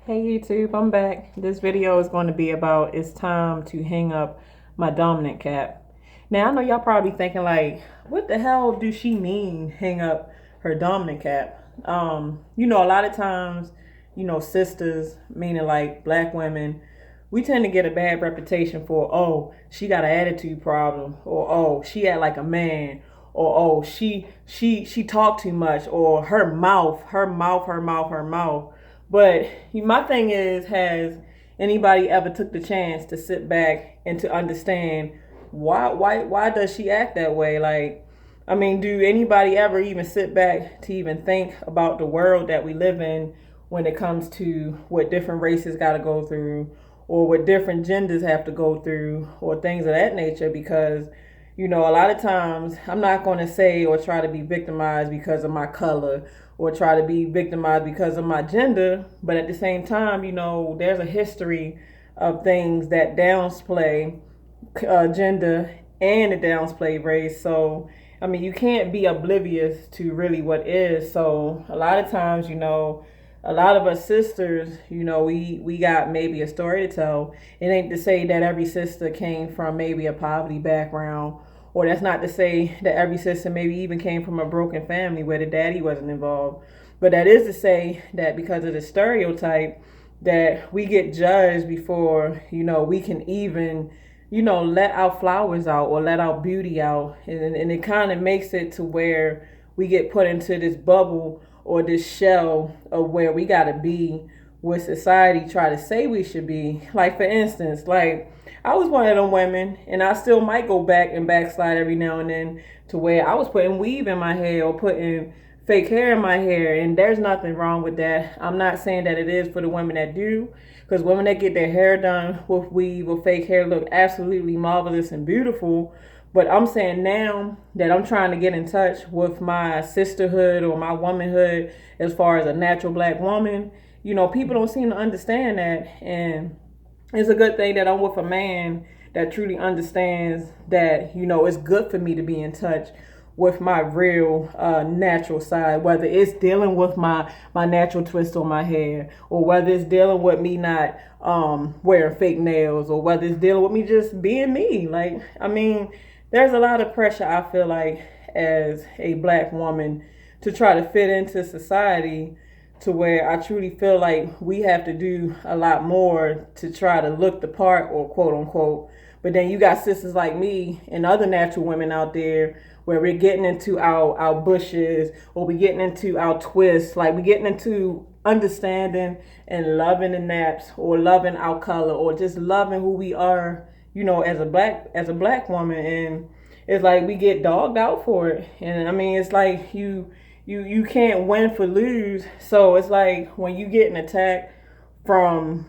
Hey YouTube, I'm back. This video is going to be about it's time to hang up my dominant cap. Now I know y'all probably thinking like, what the hell do she mean hang up her dominant cap? A lot of times, sisters, meaning like black women, we tend to get a bad reputation for, oh, she got an attitude problem, or oh, she act like a man, or oh, she talked too much, or her mouth. But my thing is, has anybody ever took the chance to sit back and to understand why does she act that way? Like, I mean, do anybody ever even sit back to even think about the world that we live in when it comes to what different races got to go through, or what different genders have to go through, or things of that nature? Because a lot of times I'm not going to say or try to be victimized because of my color or try to be victimized because of my gender. But at the same time, there's a history of things that downplay gender and it downplay race. So, I mean, you can't be oblivious to really what is. So, a lot of times, a lot of us sisters, we got maybe a story to tell. It ain't to say that every sister came from maybe a poverty background, or that's not to say that every sister maybe even came from a broken family where the daddy wasn't involved. But that is to say that because of the stereotype that we get judged before, we can even, let our flowers out or let our beauty out. And it kind of makes it to where we get put into this bubble or this shell of where we got to be what society try to say we should be. Like, for instance, like, I was one of them women, and I still might go back and backslide every now and then to where I was putting weave in my hair or putting fake hair in my hair, and there's nothing wrong with that. I'm not saying that it is for the women that do, because women that get their hair done with weave or fake hair look absolutely marvelous and beautiful. But I'm saying now that I'm trying to get in touch with my sisterhood or my womanhood as far as a natural black woman, people don't seem to understand that. And it's a good thing that I'm with a man that truly understands that, it's good for me to be in touch with my real natural side, whether it's dealing with my natural twist on my hair, or whether it's dealing with me not wearing fake nails, or whether it's dealing with me just being me. Like, I mean, there's a lot of pressure, I feel like, as a black woman to try to fit into society, to where I truly feel like we have to do a lot more to try to look the part, or quote unquote. But then you got sisters like me and other natural women out there where we're getting into our bushes, or we're getting into our twists, like we're getting into understanding and loving the naps, or loving our color, or just loving who we are, as a black woman. And it's like we get dogged out for it. And I mean, it's like you can't win for lose. So it's like when you get an attack from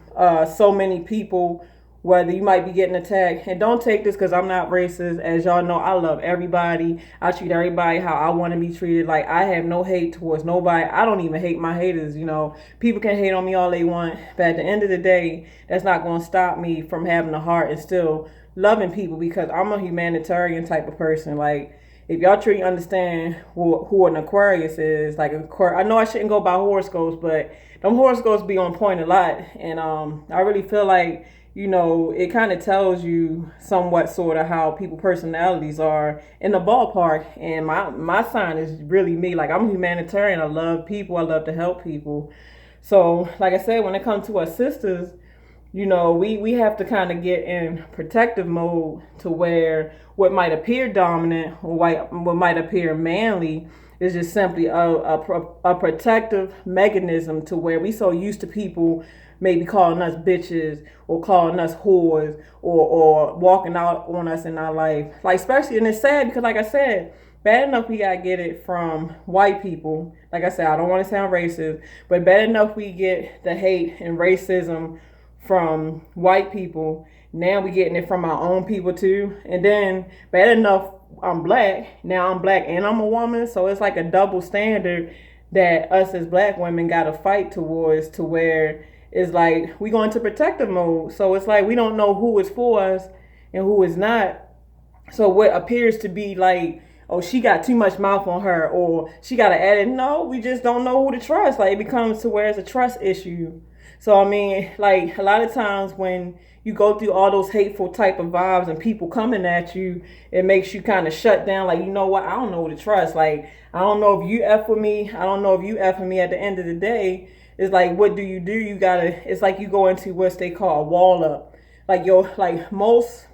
so many people, whether you might be getting attacked, and don't take this because I'm not racist. As y'all know, I love everybody. I treat everybody how I want to be treated. Like, I have no hate towards nobody. I don't even hate my haters. People can hate on me all they want, but at the end of the day, that's not going to stop me from having a heart and still loving people, because I'm a humanitarian type of person. Like, if y'all truly understand who an Aquarius is, like, I know I shouldn't go by horoscopes, but them horoscopes be on point a lot. And I really feel like, it kind of tells you somewhat sort of how people personalities are in the ballpark. And my sign is really me. Like, I'm a humanitarian. I love people. I love to help people. So, like I said, when it comes to our sisters, we have to kind of get in protective mode, to where what might appear dominant or what might appear manly is just simply a protective mechanism, to where we so used to people maybe calling us bitches, or calling us whores, or walking out on us in our life. Like, especially, and it's sad because, like I said, bad enough we gotta get it from white people. Like I said, I don't want to sound racist, but bad enough we get the hate and racism from white people. Now we getting it from our own people too. And then bad enough I'm black. Now I'm black and I'm a woman. So it's like a double standard that us as black women gotta fight towards, to where it's like we go into protective mode. So it's like we don't know who is for us and who is not. So what appears to be like, oh, she got too much mouth on her, or she got to add it. No, we just don't know who to trust. Like, it becomes to where it's a trust issue. So I mean, like a lot of times when you go through all those hateful type of vibes and people coming at you, it makes you kind of shut down. Like, you know what? I don't know who to trust. Like, I don't know if you F with me. I don't know if you F with me. At the end of the day, it's like, what do? You gotta, it's like you go into what they call a wall up. Like, like most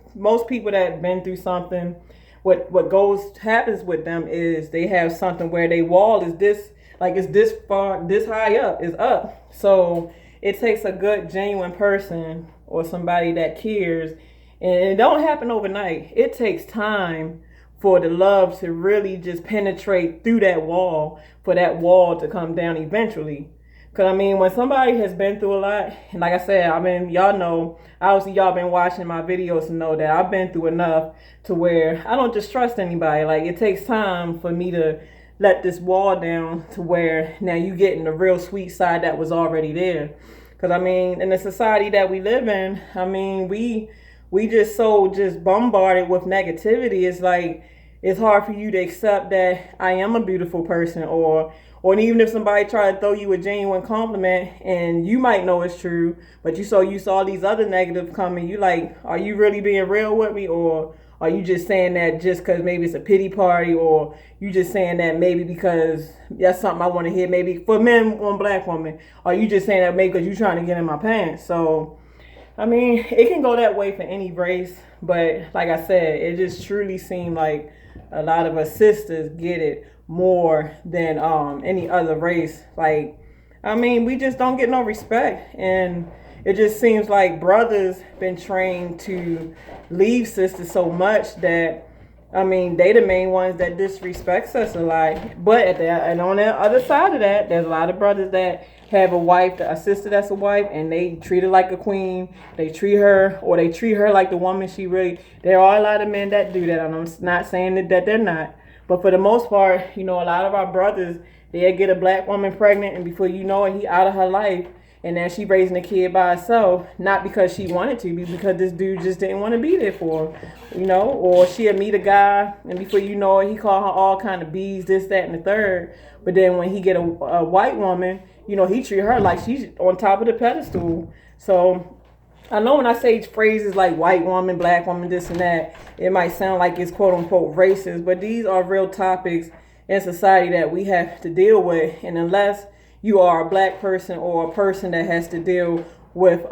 people that have been through something, what happens with them is they have something where they wall is this, like it's this far, this high up, is up. So it takes a good genuine person or somebody that cares, and it don't happen overnight. It takes time for the love to really just penetrate through that wall, for that wall to come down eventually. Cause I mean, when somebody has been through a lot, and like I said, I mean, y'all know, obviously y'all been watching my videos to know that I've been through enough to where I don't just trust anybody. Like, it takes time for me to let this wall down to where now you getting the real sweet side that was already there. Cause I mean, in the society that we live in, I mean, we just so just bombarded with negativity. It's like, it's hard for you to accept that I am a beautiful person, or even if somebody try to throw you a genuine compliment and you might know it's true, but you saw these other negatives coming, you like, are you really being real with me, or are you just saying that just because maybe it's a pity party, or you just saying that maybe because that's something I want to hear, maybe for men on black women, or you just saying that maybe because you're trying to get in my pants. So I mean, it can go that way for any race, but like I said, it just truly seemed like a lot of us sisters get it more than any other race. Like, I mean, we just don't get no respect, and it just seems like brothers been trained to leave sisters so much that, I mean, they the main ones that disrespects us a lot. But and on the other side of that, there's a lot of brothers that have a wife, a sister that's a wife, and they treat her like a queen. They treat her like the woman she really. There are a lot of men that do that, and I'm not saying that they're not. But for the most part, you know, a lot of our brothers, they'll get a black woman pregnant, and before you know it, he out of her life. And then she raising a kid by herself, not because she wanted to, but because this dude just didn't want to be there for her, you know. Or she'll meet a guy, and before you know it, he call her all kind of bees, this, that, and the third. But then when he get a white woman, you know, he treat her like she's on top of the pedestal. So I know when I say phrases like white woman, black woman, this and that, it might sound like it's quote unquote racist, but these are real topics in society that we have to deal with. And unless you are a black person or a person that has to deal with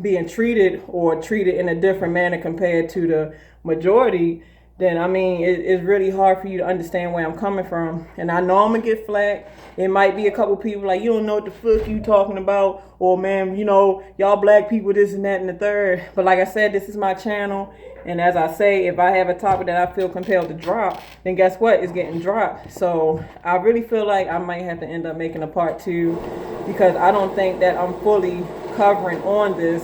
being treated in a different manner compared to the majority, then I mean, it's really hard for you to understand where I'm coming from. And I know I'm gonna get flack. It might be a couple people like, you don't know what the fuck you talking about, or man, you know, y'all black people this and that and the third. But like I said, this is my channel, and as I say, if I have a topic that I feel compelled to drop, then guess what? It's getting dropped. So I really feel like I might have to end up making a part 2, because I don't think that I'm fully covering on this.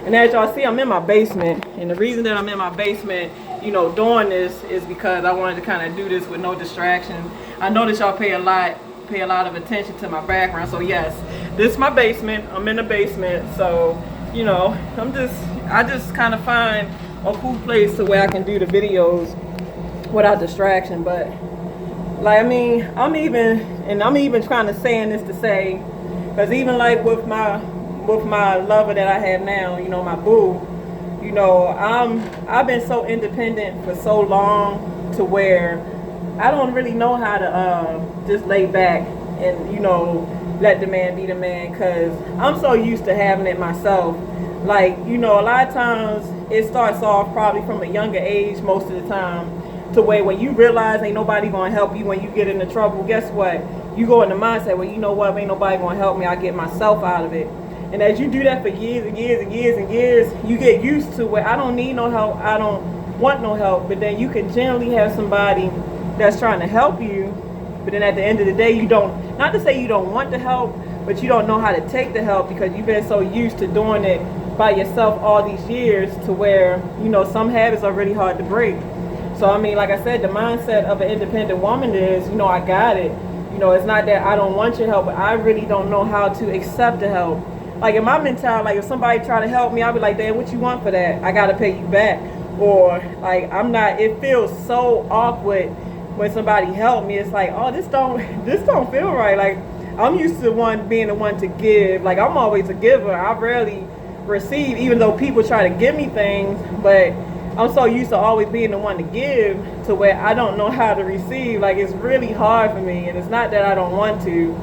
And as y'all see, I'm in my basement, and the reason that I'm in my basement, you know, doing this is because I wanted to kind of do this with no distraction. I know that y'all pay a lot of attention to my background. So yes, this is my basement. I'm in the basement. So, you know, I just kind of find a cool place to where I can do the videos without distraction. But like, I mean, I'm even trying to saying this to say, because even like with my lover that I have now, you know, my boo, you know, I've been so independent for so long to where I don't really know how to just lay back and, you know, let the man be the man, because I'm so used to having it myself. Like, you know, a lot of times it starts off probably from a younger age most of the time, to where when you realize ain't nobody gonna help you when you get into trouble, guess what? You go in the mindset, well, you know what, if ain't nobody gonna help me, I get myself out of it. And as you do that for years and years and years and years, you get used to where I don't need no help, I don't want no help. But then you can generally have somebody that's trying to help you, but then at the end of the day, you don't, not to say you don't want the help, but you don't know how to take the help because you've been so used to doing it by yourself all these years, to where, you know, some habits are really hard to break. So I mean, like I said, the mindset of an independent woman is, you know, I got it. You know, it's not that I don't want your help, but I really don't know how to accept the help. Like in my mentality, like if somebody try to help me, I'll be like, damn, what you want for that? I gotta pay you back. Or like, I'm not, it feels so awkward when somebody help me. It's like, oh, this don't feel right. Like, I'm used to being the one to give. Like, I'm always a giver. I rarely receive, even though people try to give me things, but I'm so used to always being the one to give to where I don't know how to receive. Like, it's really hard for me, and it's not that I don't want to.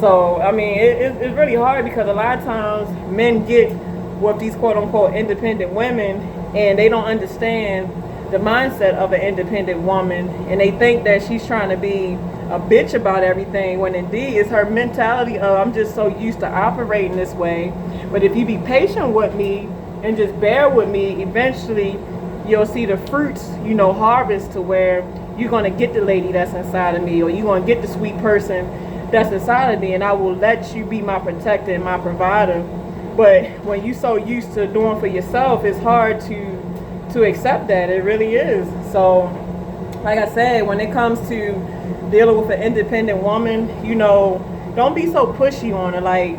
So, I mean, it's really hard because a lot of times men get with these quote-unquote independent women, and they don't understand the mindset of an independent woman, and they think that she's trying to be a bitch about everything, when indeed it's her mentality of, I'm just so used to operating this way. But if you be patient with me and just bear with me, eventually you'll see the fruits, harvest, to where you're going to get the lady that's inside of me, or you're going to get the sweet person that's inside of me, and I will let you be my protector and my provider. But when you're so used to doing for yourself, it's hard to accept that. It really is. So, like I said, when it comes to dealing with an independent woman, don't be so pushy on her. Like,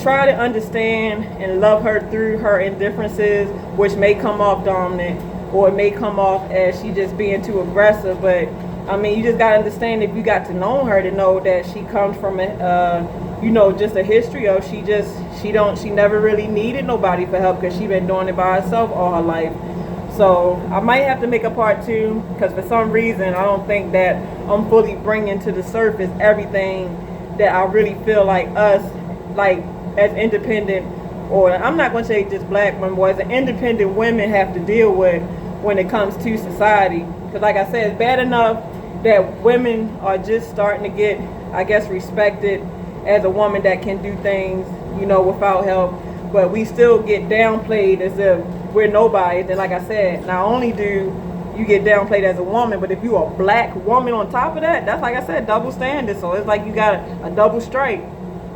try to understand and love her through her indifferences, which may come off dominant, or it may come off as she just being too aggressive. But I mean, you just gotta understand, if you got to know her, to know that she comes from just a history of she never really needed nobody for help, because she been doing it by herself all her life. So I might have to make a part 2, because for some reason I don't think that I'm fully bringing to the surface everything that I really feel like us, like as independent, or I'm not going to say just black women, but as independent women have to deal with when it comes to society. Because like I said, it's bad enough that women are just starting to get, I guess, respected as a woman that can do things, without help. But we still get downplayed as if we're nobody. Then, like I said, not only do you get downplayed as a woman, but if you're a black woman on top of that, that's, like I said, double standard. So it's like you got a double strike.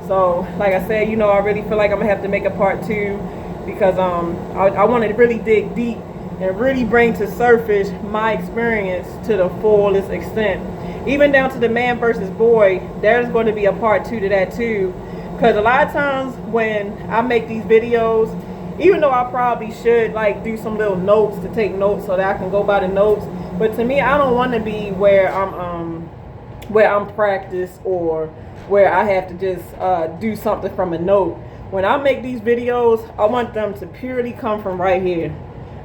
So, like I said, I really feel like I'm gonna have to make a part 2, because I want to really dig deep and really bring to surface my experience to the fullest extent, even down to the man versus boy. There's going to be a part 2 to that too, because a lot of times when I make these videos, even though I probably should like do some little notes to take notes so that I can go by the notes, but to me, I don't want to be where I'm practiced, or where I have to just do something from a note. When I make these videos, I want them to purely come from right here.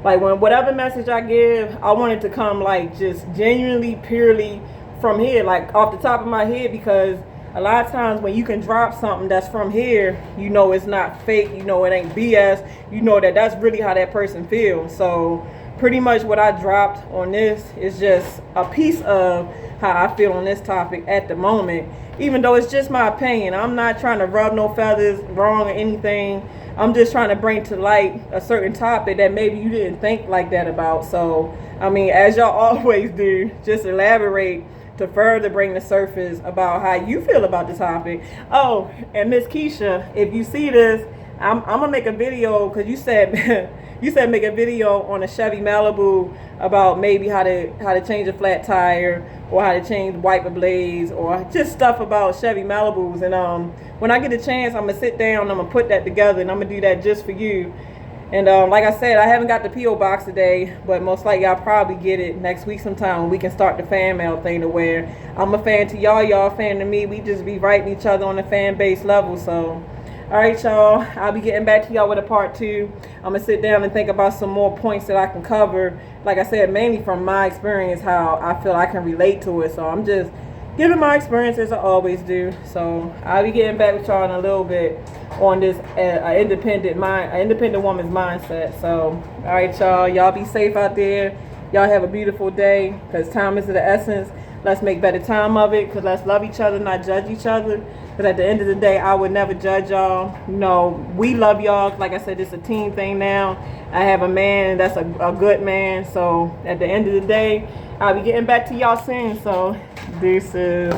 Like, when whatever message I give, I want it to come like just genuinely, purely from here, like off the top of my head. Because a lot of times when you can drop something that's from here, it's not fake, it ain't BS, that's really how that person feels. So pretty much what I dropped on this is just a piece of how I feel on this topic at the moment, even though it's just my opinion. I'm not trying to rub no feathers wrong or anything. I'm just trying to bring to light a certain topic that maybe you didn't think like that about. So, I mean, as y'all always do, just elaborate to further bring the surface about how you feel about the topic. Oh, and Miss Keisha, if you see this, I'm gonna make a video, because you said make a video on a Chevy Malibu about maybe how to change a flat tire, or how to change wiper blades, or just stuff about Chevy Malibus. And when I get a chance, I'm gonna sit down, I'm gonna put that together, and I'm gonna do that just for you. And like I said, I haven't got the P.O. box today, but most likely I'll probably get it next week sometime, when we can start the fan mail thing, to where I'm a fan to y'all, y'all a fan to me. We just be writing each other on a fan base level. So, all right, y'all, I'll be getting back to y'all with a part 2. I'm gonna sit down and think about some more points that I can cover. Like I said, mainly from my experience, how I feel I can relate to it. So I'm just giving my experience as I always do. So I'll be getting back with y'all in a little bit on this independent woman's mindset. So, all right, y'all be safe out there. Y'all have a beautiful day, because time is of the essence. Let's make better time of it, because let's love each other, not judge each other. Because at the end of the day, I would never judge y'all. We love y'all. Like I said, it's a team thing now. I have a man that's a good man. So at the end of the day, I'll be getting back to y'all soon. So deuces.